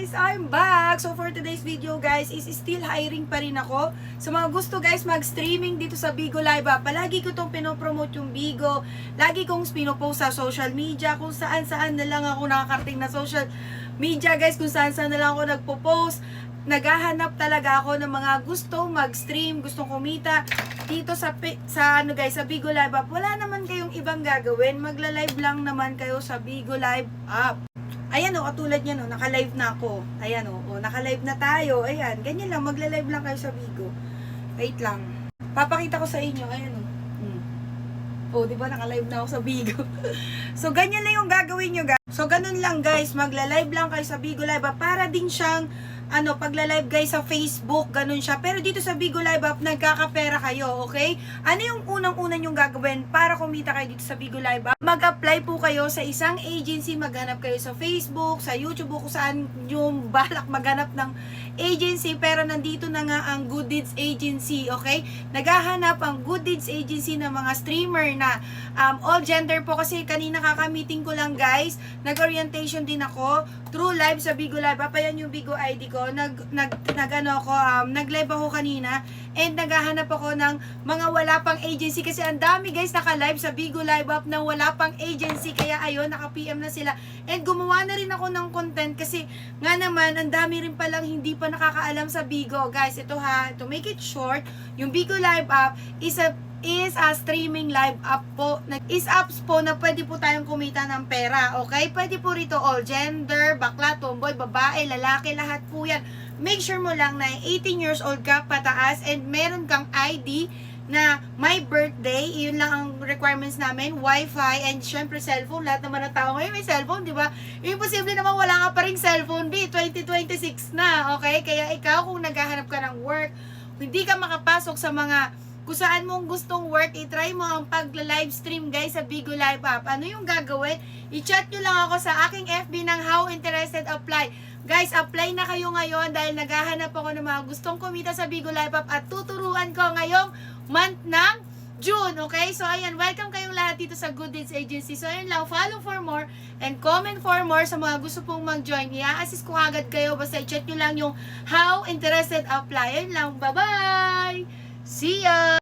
guys! I'm back! So for today's video guys is still hiring pa rin ako. Sa mga gusto guys mag-streaming dito sa Bigo Live palagi ko itong pinopromote yung Bigo. Lagi kong pinopost sa social media kung saan na lang ako nakakarating na social media guys. Kung saan na lang ako nagpo-post. Naghahanap talaga ako ng mga gustong mag-stream, gustong kumita dito sa ano guys, sa Bigo Live app. Wala naman kayong ibang gagawin. Magla-live lang naman kayo sa Bigo Live app. Ayan o, katulad niyan o, naka-live na ako. Ayan o, naka-live na tayo. Ayan, ganyan lang, magla-live lang kayo sa Bigo. Wait lang. Papakita ko sa inyo, ayan o. O, di ba naka-live na ako sa Bigo. So, ganyan lang yung gagawin nyo guys. So, ganun lang guys, magla-live lang kayo sa Bigo Live app. Para din siyang, pagla-live guys sa Facebook, ganun siya. Pero dito sa Bigo Live app, nagkakapera kayo, okay? Ano yung unang-una yung gagawin para kumita kayo dito sa Bigo Live app? Mag-apply po kayo sa isang agency, maghanap kayo sa Facebook, sa YouTube, kung saan yung balak maghanap ng agency. Pero nandito na nga ang Good Deeds Agency, okay? Naghahanap ang Good Deeds Agency ng mga streamer na all gender po, kasi kanina kaka-meeting ko lang guys. Nag-orientation din ako through live sa Bigo Live app. Ayan yung Bigo ID ko. Nag-live ako kanina and naghahanap ako ng mga wala pang agency, kasi ang dami guys naka-live sa Bigo Live app na wala pang agency. Kaya ayun, naka-PM na sila and gumawa na rin ako ng content, kasi nga naman ang dami rin palang hindi pa nakakaalam sa Bigo guys. Ito ha, to make it short, yung Bigo Live app is a streaming live app po. Is apps po na pwede po tayong kumita ng pera, okay? Pwede po rito all gender, bakla, tomboy, babae, lalaki, lahat po yan. Make sure mo lang na 18 years old ka pataas and meron kang ID na my birthday. Yun lang ang requirements namin. Wi-Fi and syempre cellphone. Lahat naman ng tao ngayon may cellphone, di ba? Imposible naman wala ka pa ring cellphone, 2026 na, okay? Kaya ikaw kung naghahanap ka ng work, hindi ka makapasok sa mga kung saan mong gustong work, i-try mo ang pag-live stream guys sa Bigo Live app. Ano yung gagawin? I-chat nyo lang ako sa aking FB ng How Interested Apply. Guys, apply na kayo ngayon dahil naghahanap ako ng mga gustong kumita sa Bigo Live app at tuturuan ko ngayong month ng June, okay? So, ayan, welcome kayong lahat dito sa Good Deeds Agency. So, ayan lang, follow for more and comment for more sa mga gusto pong mag-join. I-assist ko agad kayo, basta i-chat nyo lang yung How Interested Apply. Ayan lang, bye-bye! See ya!